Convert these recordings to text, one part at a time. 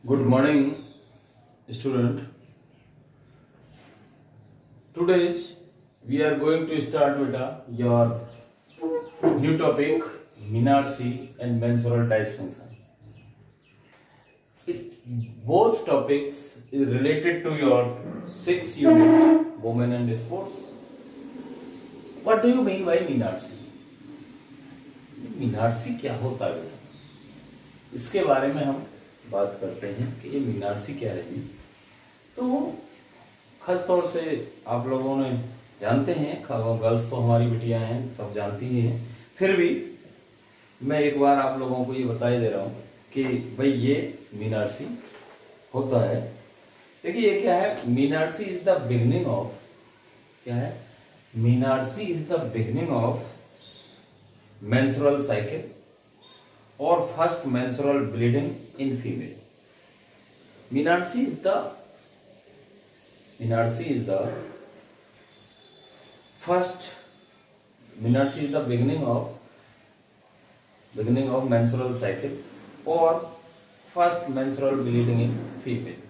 Good morning, student. Today we are going to start with your new topic, menarche and mensural dysfunction. Both topics is related to your 6th unit, women and sports. What do you mean by menarche? menarche क्या होता है बेटा? इसके बारे में हम बात करते हैं कि ये menarche क्या है जी। तो खास तौर से आप लोगों ने जानते हैं, गर्ल्स तो हमारी बिटियां हैं, सब जानती ही हैं, फिर भी मैं एक बार आप लोगों को ये बता ही दे रहा हूँ कि भाई ये menarche होता है। देखिए ये क्या है, menarche is the beginning of, क्या है, menarche is the beginning of menstrual cycle or first menstrual bleeding in female. menarche is the first, menarche is the beginning of menstrual cycle or first menstrual bleeding in female.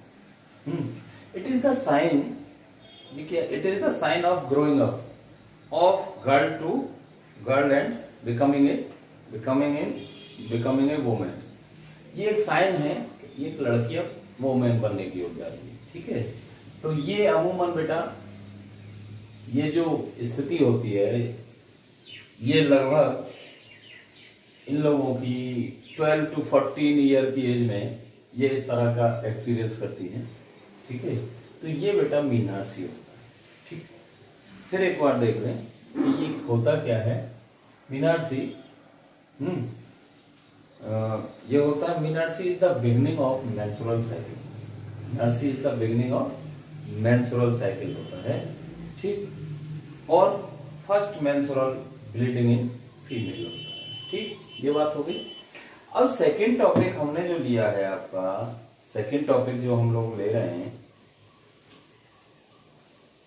It is the sign, it is the sign of growing up of girl to girl and becoming a woman. ये एक sign है कि एक लड़की अब women बनने की हो जा रही है, ठीक है। तो ये अमूमन बेटा ये जो स्थिति होती है ये लगभग इन लोगों की 12 to 14 ईयर की एज में ये इस तरह का एक्सपीरियंस करती है, ठीक है। तो ये बेटा menarche होता है, ठीक। फिर एक बार देख लें कि ये होता क्या है menarche। ये होता है menarche is the beginning of menstrual cycle. menarche is the beginning of menstrual cycle होता है, ठीक। और first menstrual bleeding in female होता है, ठीक। ये बात हो गई। अब सेकंड टॉपिक हमने जो लिया है, आपका सेकंड टॉपिक जो हम लोग ले रहे हैं,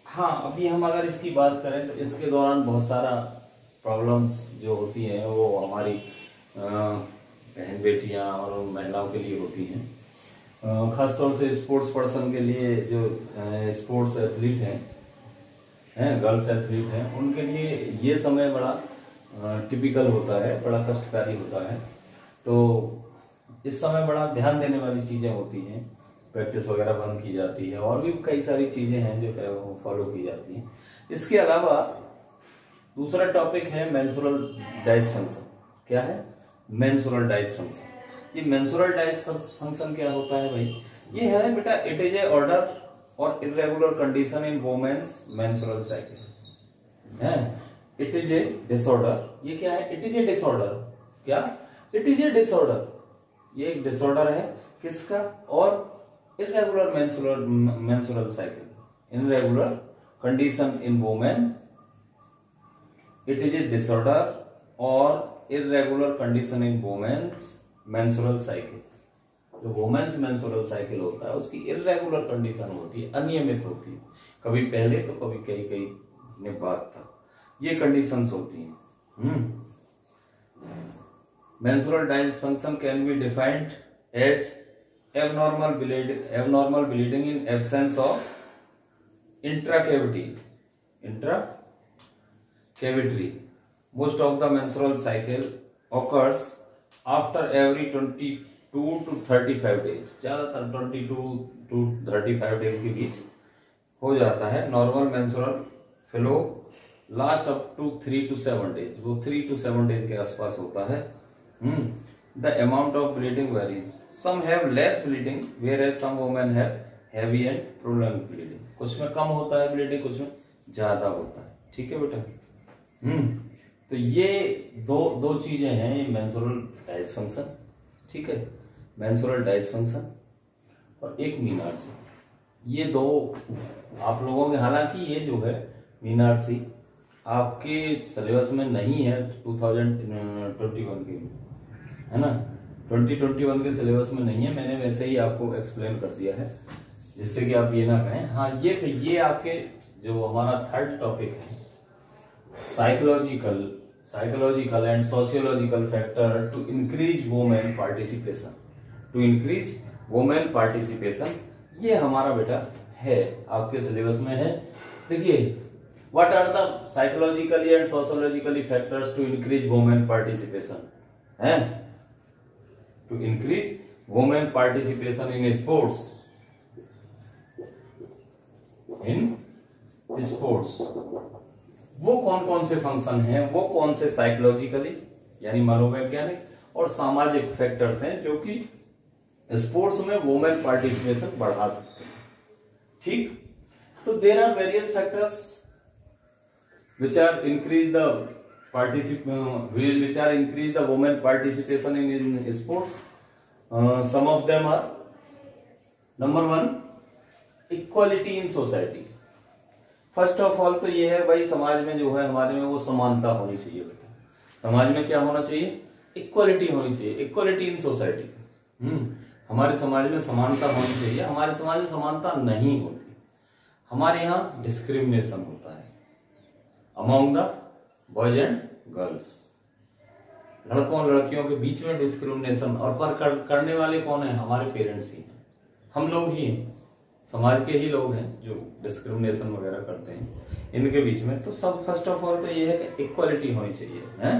हाँ अभी हम अगर इसकी बात करें तो इसके दौरान बहुत सारा प्रॉब्लम्स जो होती हैं वो हमारी बहन बेटियां और महिलाओं के लिए होती हैं। खासतौर से स्पोर्ट्स पर्सन के लिए, जो स्पोर्ट्स एथलीट हैं, गर्ल्स एथलीट हैं, उनके लिए ये समय बड़ा टिपिकल होता है, बड़ा कष्टकारी होता है। तो इस समय बड़ा ध्यान देने वाली चीज़ें होती हैं, प्रैक्टिस वगैरह बंद की जाती है और भी कई सारी चीज़ें हैं जो फॉलो की जाती हैं। इसके अलावा दूसरा टॉपिक है मेंस्ट्रुअल डायसफंक्शन। क्या है? मेंस्ट्रुअल डायसफंक्शन। ये मेंस्ट्रुअल डायसफंक्शन क्या होता है भाई? ये है बेटा, इट इज ए ऑर्डर और irregular condition in women's menstrual cycle है। It is a disorder. ये क्या है? It is a disorder. क्या? It is a disorder. ये एक डिसऑर्डर है किसका? और irregular menstrual cycle, irregular condition in women. It is a disorder or irregular condition in women's menstrual cycle. जो women's menstrual cycle होता है उसकी irregular condition होती है, अनियमित होती है, कभी पहले तो कभी कई दिन बाद तक ये conditions होती हैं। Menstrual dysfunction can be defined as abnormal bleeding in absence of intracavity. Most of the menstrual cycle occurs after every 22 to 35 days. ज्यादातर 22 to 35 डेज के बीच हो जाता है। Normal menstrual flow last up to 3 to 7 days, वो 3 to 7 days के आसपास होता है। The amount of bleeding varies. Some have less bleeding, whereas some women have heavy and prolonged bleeding. कुछ में कम होता है ब्लीडिंग, कुछ में ज्यादा होता है, ठीक है बेटा। तो ये दो चीजें हैं, ये मेंस्ट्रुअल डायसफंक्शन, ठीक है, मेंस्ट्रुअल डायसफंक्शन और एक menarche। ये दो आप लोगों के, हालांकि ये जो है menarche आपके सिलेबस में नहीं है 2021 के, है ना, 2021 के सिलेबस में नहीं है। मैंने वैसे ही आपको एक्सप्लेन कर दिया है जिससे कि आप ये ना कहें। हाँ ये आपके जो हमारा थर्ड टॉपिक है, psychological and sociological factor to increase women participation women participation, ये हमारा बेटा है, आपके सिलेबस में है। देखिए, what are the psychologically and sociologically factors to increase women participation, है to increase women participation in sports, in sports. वो कौन कौन से फंक्शन हैं, वो कौन से साइकोलॉजिकली यानी मनोवैज्ञानिक और सामाजिक फैक्टर्स हैं जो कि स्पोर्ट्स में वुमेन पार्टिसिपेशन बढ़ा सकते हैं। ठीक, तो there are various factors which are increase the women participation in sports. Some of them are, number 1, equality in society. First of all तो ये है भाई, समाज में जो है हमारे में वो समानता होनी चाहिए बेटा। समाज में क्या होना चाहिए? इक्वालिटी होनी चाहिए, इक्वालिटी इन सोसाइटी। हमारे समाज में समानता होनी चाहिए। हमारे समाज में समानता नहीं होती, हमारे यहाँ डिस्क्रिमिनेशन होता है among the boys and girls, लड़कों और लड़कियों के बीच में डिस्क्रिमिनेशन। और पर करने वाले कौन है? हमारे पेरेंट्स ही हैं, हम लोग ही हैं, समाज के ही लोग हैं जो डिस्क्रिमिनेशन वगैरह करते हैं इनके बीच में। तो सब फर्स्ट ऑफ ऑल तो ये है कि इक्वालिटी होनी चाहिए, है।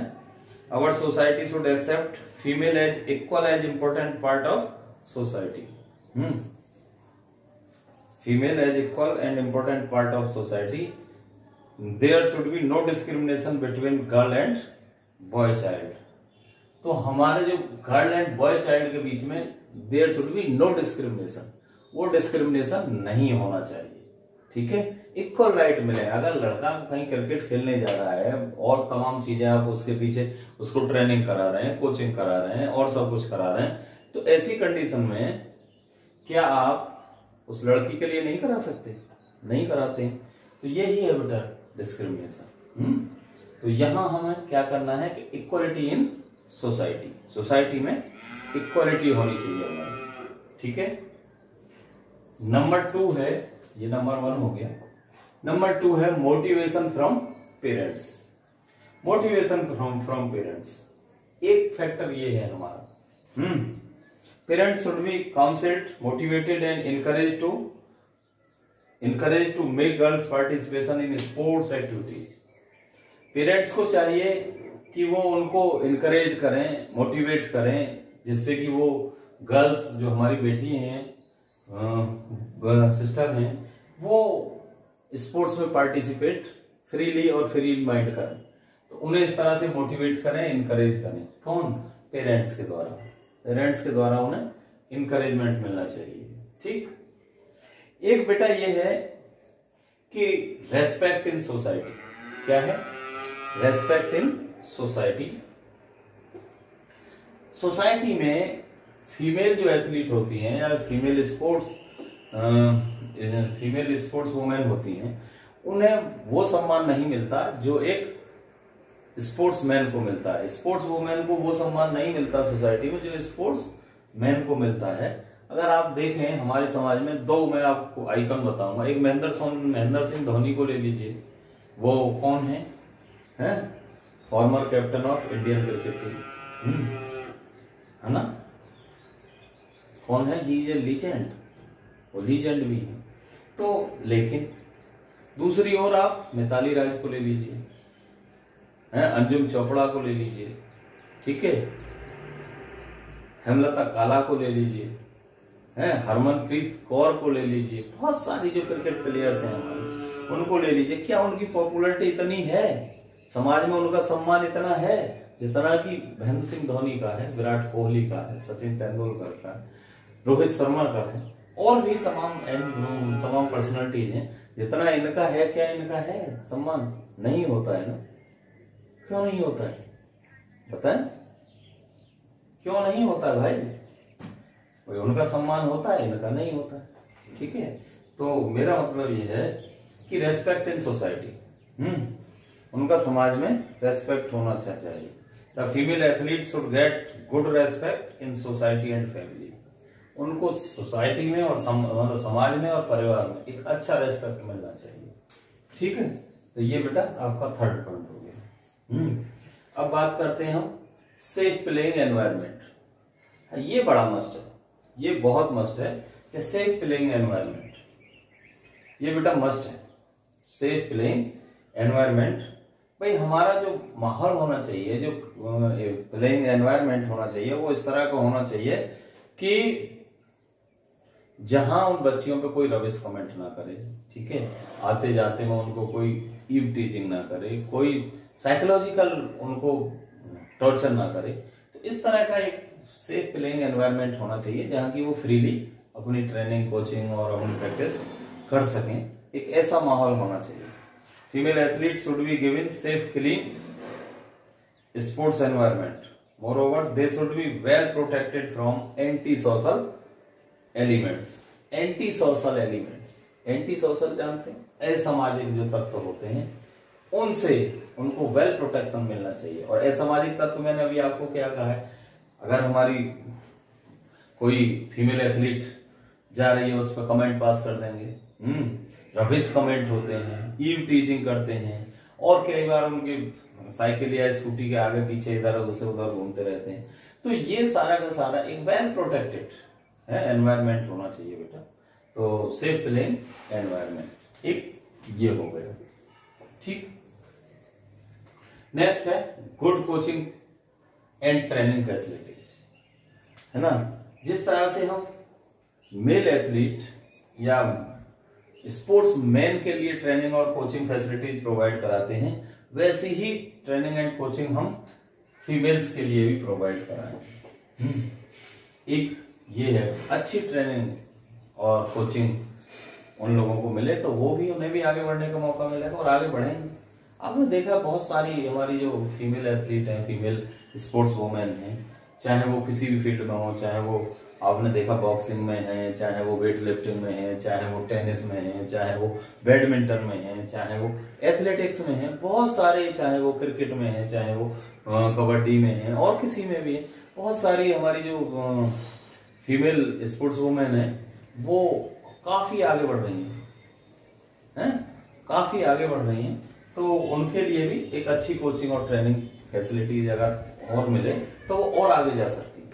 Our society should accept female as equal as important part of society. Female as equal and important part of society. There should be no discrimination between girl and boy child. तो हमारे जो girl and boy child के बीच में there should be no discrimination, वो discrimination नहीं होना चाहिए। ठीक है, इक्वल राइट मिले। अगर लड़का कहीं क्रिकेट खेलने जा रहा है और तमाम चीजें आप उसके पीछे उसको ट्रेनिंग करा रहे हैं, कोचिंग करा रहे हैं और सब कुछ करा रहे हैं, तो ऐसी कंडीशन में क्या आप उस लड़की के लिए नहीं करा सकते? नहीं कराते हैं। तो यही है बेटा डिस्क्रिमिनेशन। तो यहां हमें क्या करना है कि इक्वालिटी इन सोसाइटी, सोसाइटी में इक्वालिटी होनी चाहिए हमारी। ठीक है, नंबर 2 है, ये नंबर 1 हो गया। नंबर 2 है motivation from parents. Motivation from parents एक फैक्टर ये है हमारा। Parents should be counselled, motivated and encouraged to make girls participation in sports activities। Parents को चाहिए कि वो उनको इनकरेज करें, मोटिवेट करें, जिससे कि वो गर्ल्स जो हमारी बेटी हैं, सिस्टर हैं, वो स्पोर्ट्स में पार्टिसिपेट फ्रीली और फ्री माइंड करें। तो उन्हें इस तरह से मोटिवेट करें, इनकरेज करें। कौन? पेरेंट्स के द्वारा। पेरेंट्स के द्वारा उन्हें इनकरेजमेंट मिलना चाहिए। ठीक, एक बेटा ये है कि रेस्पेक्ट इन सोसाइटी। क्या है? Respect in society. सोसाइटी में फीमेल जो एथलीट होती हैं या फीमेल स्पोर्ट्स वुमेन होती हैं, उन्हें वो सम्मान नहीं मिलता जो एक स्पोर्ट्स मैन को मिलता है। स्पोर्ट्स वुमेन को वो सम्मान नहीं मिलता सोसाइटी में जो स्पोर्ट्स मैन को मिलता है। अगर आप देखें हमारे समाज में 2 मैं आपको आइकन बताऊंगा। एक महेंद्र सिंह धोनी को ले लीजिए। वो कौन है? Former captain of Indian cricket team, है ना? कौन है? ही इज ए लीजेंड, वो लीजेंड भी है। तो लेकिन दूसरी ओर आप मिताली राज को ले लीजिए, अंजुम चोपड़ा को ले लीजिए, ठीक है, हेमलता काला को ले लीजिए, हरमनप्रीत कौर को ले लीजिए, बहुत सारी जो क्रिकेट प्लेयर्स हैं हमारे, उनको ले लीजिए। क्या उनकी पॉपुलैरिटी इतनी है? समाज में उनका सम्मान इतना है जितना कि महेंद्र सिंह धोनी का है, विराट कोहली का है, सचिन तेंदुलकर का है, रोहित शर्मा का है, और भी तमाम पर्सनालिटीज हैं, जितना इनका है। क्या इनका है सम्मान? नहीं होता है ना। क्यों नहीं होता है? बताएं, क्यों नहीं होता है भाई? उनका सम्मान होता है, इनका नहीं होता है। ठीक है, तो मेरा मतलब ये है कि रेस्पेक्ट इन सोसाइटी, उनका समाज में रेस्पेक्ट होना चाहिए। The female athlete should get good respect in society and family. उनको सोसाइटी में और समाज में और परिवार में एक अच्छा रेस्पेक्ट मिलना चाहिए। ठीक है, तो ये बेटा आपका 3rd पॉइंट हो गया। अब बात करते हैं हम सेफ प्लेइंग एनवायरनमेंट। ये बड़ा मस्ट है। ये बहुत मस्ट है कि सेफ प्लेइंग एनवायरनमेंट, ये बेटा मस्ट है। सेफ प्लेइंग एनवायरनमेंट, भाई हमारा जो माहौल होना चाहिए, जो प्लेइंग एनवायरनमेंट होना चाहिए, वो इस तरह का होना चाहिए कि जहां उन बच्चियों पे कोई रबिश कमेंट ना करे, ठीक है, आते जाते में उनको कोई ईव टीचिंग ना करे, कोई साइकोलॉजिकल उनको टॉर्चर ना करे। तो इस तरह का एक सेफ प्लेइंग एनवायरनमेंट होना चाहिए जहां की वो फ्रीली अपनी ट्रेनिंग, कोचिंग और अपनी प्रैक्टिस कर सकें। एक ऐसा माहौल होना चाहिए। Female athlete should be given safe clean sports environment, moreover they should be well protected from anti social elements. Anti social elements, anti social जानते हैं, असामाजिक जो तत्व होते हैं उनसे उनको वेल प्रोटेक्शन मिलना चाहिए। और असामाजिक तत्व मैंने अभी आपको क्या कहा है, अगर हमारी कोई फीमेल एथलीट जा रही है उस पर कमेंट पास कर देंगे, रबिश कमेंट होते हैं, ईव टीचिंग करते हैं, और कई बार उनके साइकिल या स्कूटी के आगे पीछे इधर उधर से उधर घूमते रहते हैं। तो ये सारा का सारा एक वेल प्रोटेक्टेड है एनवायरनमेंट होना चाहिए बेटा। तो सेफ प्लेइंग एनवायरनमेंट एक ये हो गया, ठीक। नेक्स्ट है good coaching and training facilities, है ना। जिस तरह से हम मेल एथलीट या स्पोर्ट्स मैन के लिए ट्रेनिंग और कोचिंग फैसिलिटीज प्रोवाइड कराते हैं, वैसे ही ट्रेनिंग एंड कोचिंग हम फीमेल्स के लिए भी प्रोवाइड कराएं। एक ये है अच्छी ट्रेनिंग और कोचिंग उन लोगों को मिले तो वो भी, उन्हें भी आगे बढ़ने का मौका मिलेगा और आगे बढ़ेंगे। आपने देखा बहुत सारी हमारी जो फीमेल एथलीट हैं, फीमेल स्पोर्ट्स वुमेन हैं, चाहे वो किसी भी फील्ड में हो, चाहे वो आपने देखा बॉक्सिंग में है, चाहे वो वेट लिफ्टिंग में है, चाहे वो टेनिस में है, चाहे वो बैडमिंटन में है, चाहे वो एथलेटिक्स में है, बहुत सारे, चाहे वो क्रिकेट में है, चाहे वो कबड्डी में है और किसी में भी है। बहुत सारी हमारी जो फीमेल स्पोर्ट्स वुमेन है वो काफी आगे बढ़ रही हैं, काफी आगे बढ़ रही हैं। तो उनके लिए भी एक अच्छी कोचिंग और ट्रेनिंग फैसिलिटीज अगर और मिले तो वो और आगे जा सकती है,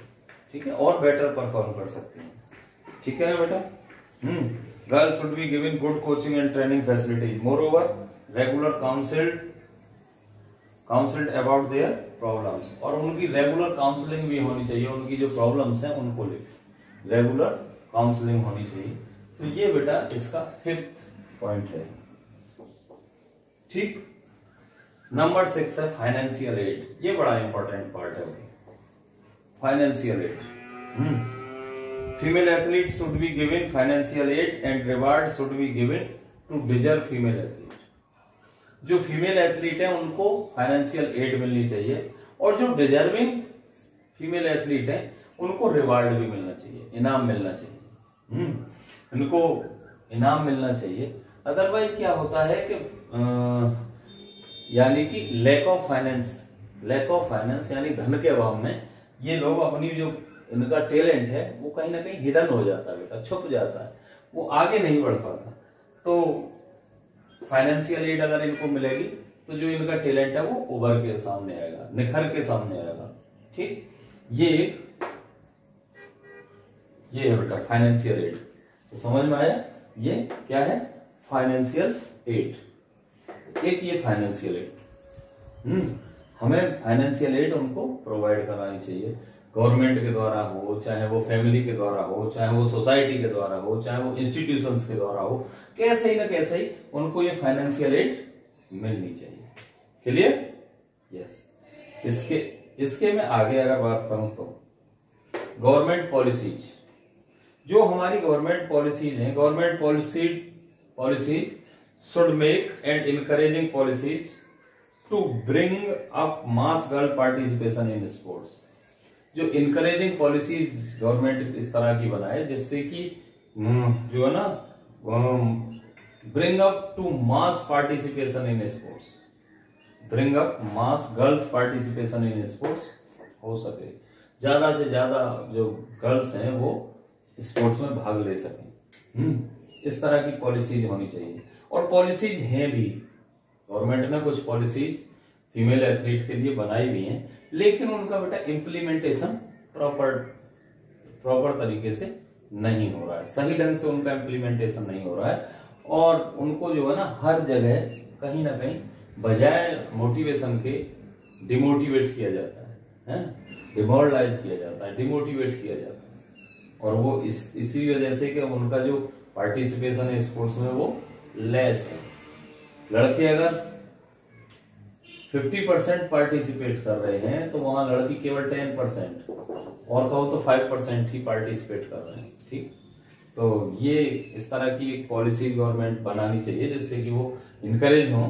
ठीक है, और बेटर परफॉर्म कर सकती है, ठीक है ना बेटा। Girls should be given good coaching and training facilities, moreover regular counselled about their problems, और उनकी रेगुलर काउंसलिंग भी होनी चाहिए, उनकी जो प्रॉब्लम्स हैं उनको लेकर रेगुलर काउंसलिंग होनी चाहिए। तो ये बेटा इसका 5th पॉइंट है, ठीक। नंबर 6 है फाइनेंशियल एड, ये बड़ा इंपॉर्टेंट पार्ट है financial aid. Female athlete should be given financial aid and reward should be given to deserve female athlete. जो फीमेल एथलीट है उनको फाइनेंशियल एड मिलनी चाहिए, और जो डिजर्विंग फीमेल एथलीट है उनको रिवार्ड भी मिलना चाहिए, इनाम मिलना चाहिए, इनको इनाम मिलना चाहिए। अदरवाइज क्या होता है कि यानी कि लैक ऑफ फाइनेंस यानी धन के अभाव में ये लोग अपनी जो इनका टैलेंट है वो कहीं ना कहीं हिडन हो जाता है बेटा, छुप जाता है, वो आगे नहीं बढ़ पाता। तो फाइनेंशियल एड अगर इनको मिलेगी तो जो इनका टैलेंट है वो उभर के सामने आएगा, निखर के सामने आएगा, ठीक। ये है बेटा फाइनेंशियल एड, तो समझ में आया ये क्या है, फाइनेंशियल एड। एक ये फाइनेंशियल एड, हमें फाइनेंशियल एड उनको प्रोवाइड करानी चाहिए, गवर्नमेंट के द्वारा हो, चाहे वो फैमिली के द्वारा हो, चाहे वो सोसाइटी के द्वारा हो, चाहे वो इंस्टीट्यूशंस के द्वारा हो, कैसे ही ना कैसे ही उनको ये फाइनेंशियल एड मिलनी चाहिए। क्लियर? यस। इसके मैं आगे अगर बात करूं तो गवर्नमेंट पॉलिसीज, जो हमारी गवर्नमेंट पॉलिसीज हैं, government policies should make and encouraging policies to bring up mass girl participation in sports. जो इनकरेजिंग पॉलिसीज गवर्नमेंट इस तरह की बनाए जिससे कि जो है ना bring up to mass participation in sports, bring up mass girls participation in sports हो सके, ज्यादा से ज्यादा जो गर्ल्स हैं वो स्पोर्ट्स में भाग ले सकें। इस तरह की पॉलिसीज होनी चाहिए, और पॉलिसीज हैं भी, गवर्नमेंट ने कुछ पॉलिसीज फीमेल एथलीट के लिए बनाई भी हैं, लेकिन उनका बेटा इम्प्लीमेंटेशन प्रॉपर प्रॉपर तरीके से नहीं हो रहा है, सही ढंग से उनका इम्प्लीमेंटेशन नहीं हो रहा है, और उनको जो है ना हर जगह कहीं ना कहीं बजाय मोटिवेशन के डिमोटिवेट किया जाता है, डिमोरलाइज किया जाता है, डिमोटिवेट किया जाता है, और वो इसी वजह से कि उनका जो पार्टिसिपेशन है स्पोर्ट्स में वो लेस है। लड़के अगर 50% पार्टिसिपेट कर रहे हैं तो वहां लड़की केवल 10%, और कहो तो 5% ही पार्टिसिपेट कर रहे हैं। ठीक, तो ये इस तरह की एक पॉलिसी गवर्नमेंट बनानी चाहिए जिससे कि वो इनकरेज हो,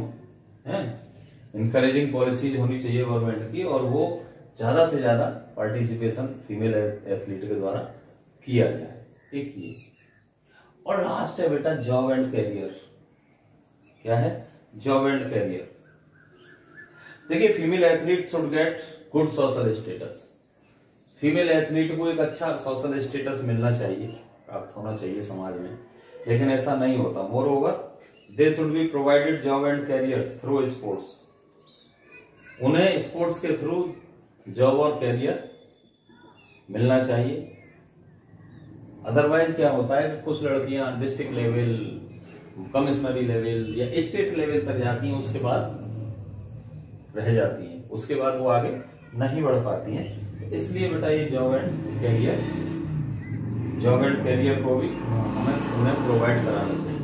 इनकरेजिंग पॉलिसीज होनी चाहिए गवर्नमेंट की, और वो ज्यादा से ज्यादा पार्टिसिपेशन फीमेल एथलीट के द्वारा किया जाए। एक ये, और लास्ट है बेटा जॉब एंड करियर। क्या है? Job and career. देखिए, female athlete should get good social status. Female athlete को एक अच्छा सोशल स्टेटस मिलना चाहिए, प्राप्त होना चाहिए समाज में, लेकिन ऐसा नहीं होता। More over they should be provided job and career through sports. उन्हें स्पोर्ट्स के थ्रू जॉब और करियर मिलना चाहिए। अदरवाइज क्या होता है कि कुछ लड़कियां डिस्ट्रिक्ट लेवल, कमिश्नरी लेवल या स्टेट लेवल तक जाती हैं, उसके बाद रह जाती हैं, उसके बाद वो आगे नहीं बढ़ पाती हैं। इसलिए बेटा ये जॉब एंड करियर को भी हमें उन्हें प्रोवाइड कराना चाहिए।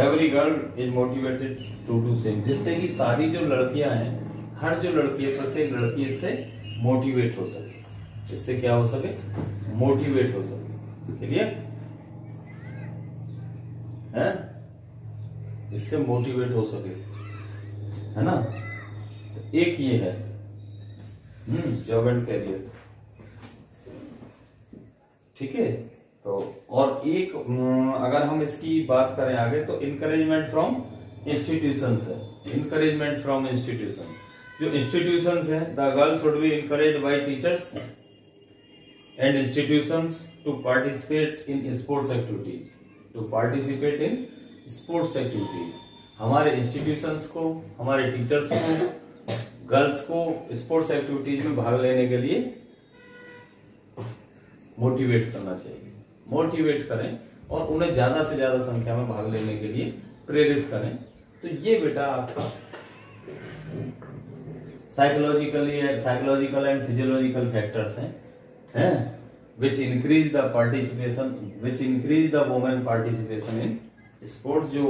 Every girl is motivated to do same, जिससे कि सारी जो लड़कियां हैं, हर जो लड़की है, प्रत्येक लड़की इससे मोटिवेट हो सके। इससे क्या हो सके? मोटिवेट हो सके। क्लियर है? इससे मोटिवेट हो सके, है ना? एक ये है जॉब एंड करियर। ठीक है, तो और एक अगर हम इसकी बात करें आगे तो इनकरेजमेंट फ्रॉम इंस्टीट्यूशंस है। इनकरेजमेंट फ्रॉम इंस्टीट्यूशंस, जो इंस्टीट्यूशंस है, the girl should be encouraged by teachers and institutions to participate in sports activities. To participate in sports activities, हमारे इंस्टीट्यूशंस को, हमारे टीचर्स को, गर्ल्स को स्पोर्ट्स एक्टिविटीज में भाग लेने के लिए मोटिवेट करना चाहिए। मोटिवेट करें और उन्हें ज्यादा से ज्यादा संख्या में भाग लेने के लिए प्रेरित करें। तो ये बेटा आपका साइकोलॉजिकल एंड फिजियोलॉजिकल फैक्टर्स हैं which increase the women participation in sports, जो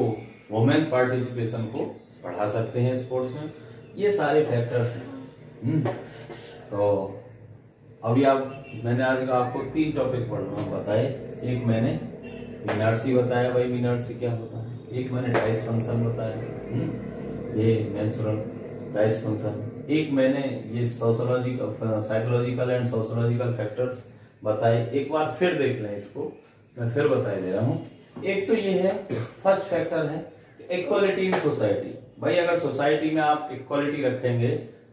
वुमेन पार्टिसिपेशन को बढ़ा सकते हैं स्पोर्ट्स में। ये सारे फैक्टर्स हैं। तो अभी मैंने आज आपको 3 टॉपिक पढ़ना बताए। एक मैंने मीनार्सी बताया, भाई मीनार्सी क्या होता है। एक मैंने डाइस फंक्शन बताया, ये मेंस्ट्रुअल डाइस फंक्शन। एक मैंने ये साइकोलॉजिकल एंड सोशियोलॉजिकल फैक्टर्स बताए। एक बार फिर देख लें इसको, मैं फिर बता दे रहा हूं। एक तो ये है, फर्स्ट फैक्टर है इक्वालिटी इन सोसाइटी। भाई अगर सोसाइटी में आप इक्वालिटी रखेंगे,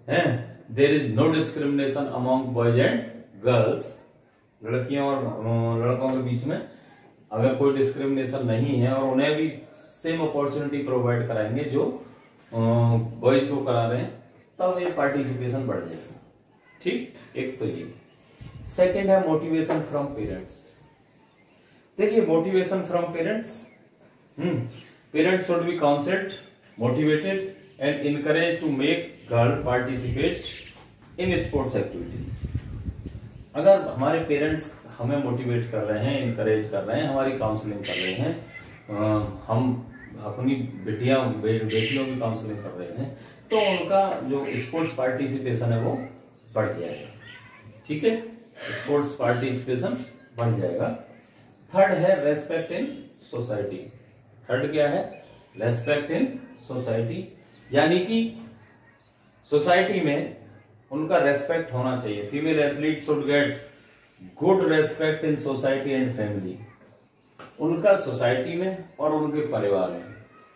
there is no discrimination among boys and girls, लड़कियों और लड़कों के बीच में अगर कोई डिस्क्रिमिनेशन नहीं है, और उन्हें भी सेम अपॉर्चुनिटी प्रोवाइड कराएंगे जो बॉयज को करा रहे हैं, तब ये पार्टिसिपेशन बढ़ जाएगा। ठीक, एक तो ये। सेकेंड है मोटिवेशन फ्रॉम पेरेंट्स। देखिए, motivation from parents, parents should be counselled, motivated and encourage to make girl participate in sports activities. अगर हमारे पेरेंट्स हमें मोटिवेट कर रहे हैं, इनकरेज कर रहे हैं, हमारी काउंसलिंग कर रहे हैं, हम अपनी बेटियों की काउंसलिंग कर रहे हैं, तो उनका जो स्पोर्ट्स पार्टिसिपेशन है वो बढ़ जाएगा। ठीक है, स्पोर्ट्स पार्टिसिपेशन बढ़ जाएगा। थर्ड है रेस्पेक्ट इन सोसाइटी। थर्ड क्या है? रेस्पेक्ट इन सोसाइटी, यानी कि सोसाइटी में उनका रेस्पेक्ट होना चाहिए। Female athlete should get good respect in society and family. उनका सोसाइटी में और उनके परिवार में,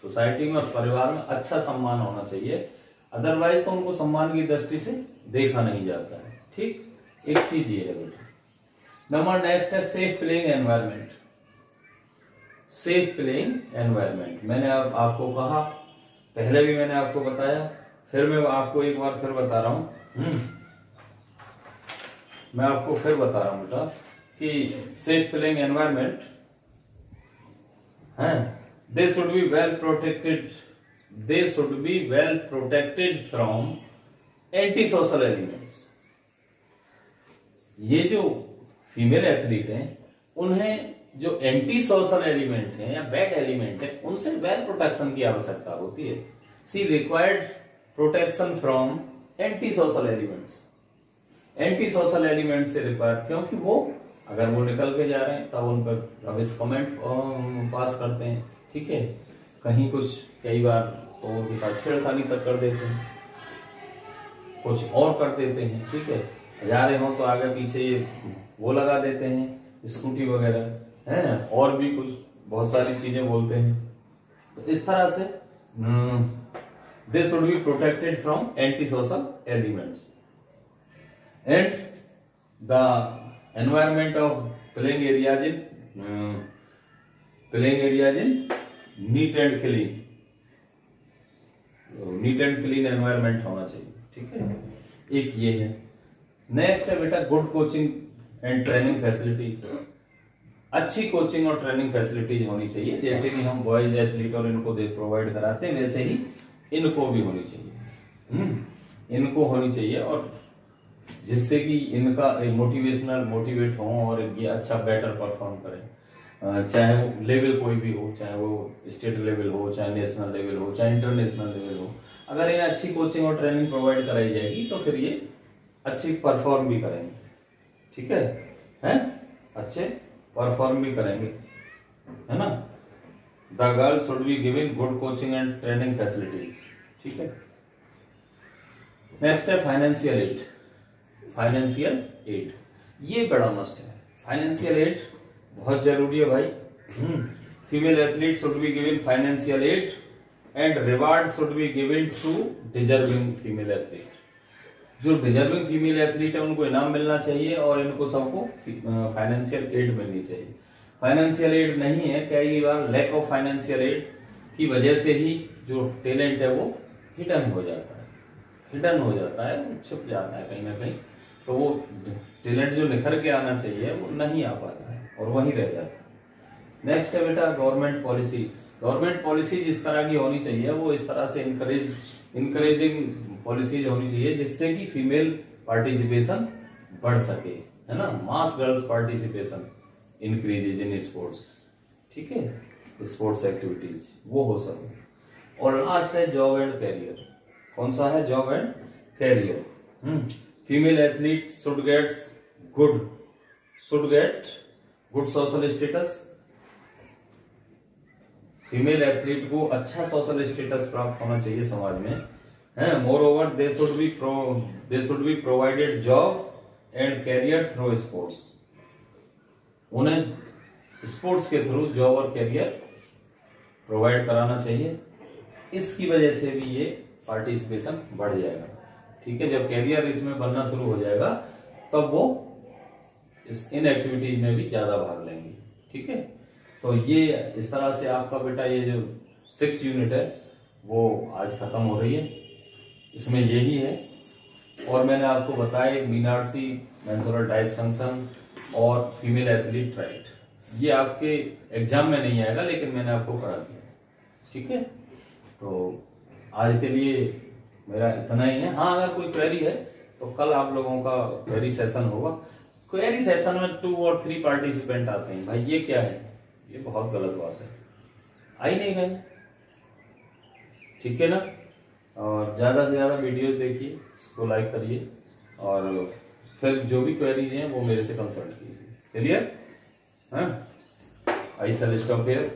सोसाइटी में और परिवार में अच्छा सम्मान होना चाहिए, अदरवाइज तो उनको सम्मान की दृष्टि से देखा नहीं जाता है। ठीक, एक चीज ये है बेटा। नंबर नेक्स्ट है safe playing environment. Safe playing environment मैंने आपको कहा, पहले भी मैंने आपको बताया, फिर मैं आपको एक बार फिर बता रहा हूं। मैं आपको फिर बता रहा हूं बेटा कि सेफ प्लेइंग एनवायरमेंट है, दे should be well protected, they should be well protected from anti social elements. ये जो फीमेल एथलीट हैं उन्हें जो एंटी सोशल एलिमेंट है या बैड एलिमेंट है उनसे वेल प्रोटेक्शन की आवश्यकता होती है। She required protection from anti social elements. Anti social element से रिक्वायर्ड, क्योंकि वो अगर वो निकल के जा रहे हैं तब उन पर रबिश कमेंट पास करते हैं, ठीक है, कहीं कुछ कई बार तो उनके साथ छेड़खानी तक कर देते हैं, कुछ और कर देते हैं, ठीक है, जा रहे हो तो आगे पीछे ये वो लगा देते हैं स्कूटी वगैरह है, और भी कुछ बहुत सारी चीजें बोलते हैं। तो इस तरह से दे should be protected from anti social elements and the environment of playing areas in neat and clean, neat and clean environment होना चाहिए, ठीक है, एक ये है। नेक्स्ट है बेटा good coaching and training facilities. अच्छी कोचिंग और ट्रेनिंग फैसिलिटीज होनी चाहिए, जैसे कि हम बॉयज एथलीट और इनको प्रोवाइड कराते हैं वैसे ही इनको भी होनी चाहिए, इनको होनी चाहिए, और जिससे कि इनका मोटिवेट हो और ये अच्छा बेटर परफॉर्म करें, चाहे वो लेवल कोई भी हो, चाहे वो स्टेट लेवल हो, चाहे नेशनल लेवल हो, चाहे इंटरनेशनल लेवल हो। अगर इन्हें अच्छी कोचिंग और ट्रेनिंग प्रोवाइड कराई जाएगी तो फिर ये अच्छी परफॉर्म भी करेंगे, ठीक है, अच्छे परफॉर्म भी करेंगे, है ना। The girl should be giving good coaching and training facilities, ठीक है। नेक्स्ट है फाइनेंशियल एड। फाइनेंशियल एड ये बड़ा मस्ट है, फाइनेंशियल एड बहुत जरूरी है भाई। Female athlete should be giving financial aid and reward should be given to deserving female athlete. जो डिजर्विंग फीमेल एथलीट है उनको इनाम मिलना चाहिए और इनको सबको फाइनेंशियल एड मिलनी चाहिए। फाइनेंशियल एड नहीं है, कई बार लैक ऑफ फाइनेंशियल एड की वजह से ही जो टैलेंट है वो हिडन हो जाता है, छुप जाता है कहीं ना कहीं, तो वो टैलेंट जो निखर के आना चाहिए वो नहीं आ पाता है और वहीं रह जाता है। नेक्स्ट है बेटा गवर्नमेंट पॉलिसीज। गवर्नमेंट पॉलिसीज इस तरह की होनी चाहिए, वो इस तरह से इनकरेजिंग पॉलिसीज होनी चाहिए जिससे कि फीमेल पार्टिसिपेशन बढ़ सके, है ना। Mass girls participation increases in sports, ठीक है, स्पोर्ट्स एक्टिविटीज वो हो सके। और लास्ट है जॉब एंड कैरियर। कौन सा है? Job and career. Female athlete should get good social status. Female athlete को अच्छा सोशल स्टेटस प्राप्त होना चाहिए समाज में, है। Moreover they should be provided job and career through sports. उन्हें स्पोर्ट्स के थ्रू जॉब और कैरियर प्रोवाइड कराना चाहिए। इसकी वजह से भी ये पार्टिसिपेशन बढ़ जाएगा, ठीक है। जब कैरियर इसमें बनना शुरू हो जाएगा तब वो इन एक्टिविटीज में भी ज्यादा भाग लेंगे, ठीक है। तो ये इस तरह से आपका बेटा ये जो 6 यूनिट है वो आज खत्म हो रही है, इसमें यही है। और मैंने आपको बताया मीनार्सी, मेंस्ट्रुअल डिसफंक्शन और फीमेल एथलीट राइट, ये आपके एग्जाम में नहीं आएगा लेकिन मैंने आपको पढ़ा दिया, ठीक है। तो आज के लिए मेरा इतना ही है। हाँ, अगर कोई क्वेरी है तो कल आप लोगों का क्वेरी सेशन होगा। क्वेरी सेशन में 2 और 3 पार्टिसिपेंट आते हैं, भाई ये क्या है? ये बहुत गलत बात है, आई नहीं गए, ठीक है ना। और ज्यादा से ज्यादा वीडियोस देखिए, उसको लाइक करिए और फिर जो भी क्वेरीज हैं वो मेरे से कंसल्ट कीजिए। क्लियर? हाँ, आई शैल स्टॉप हियर।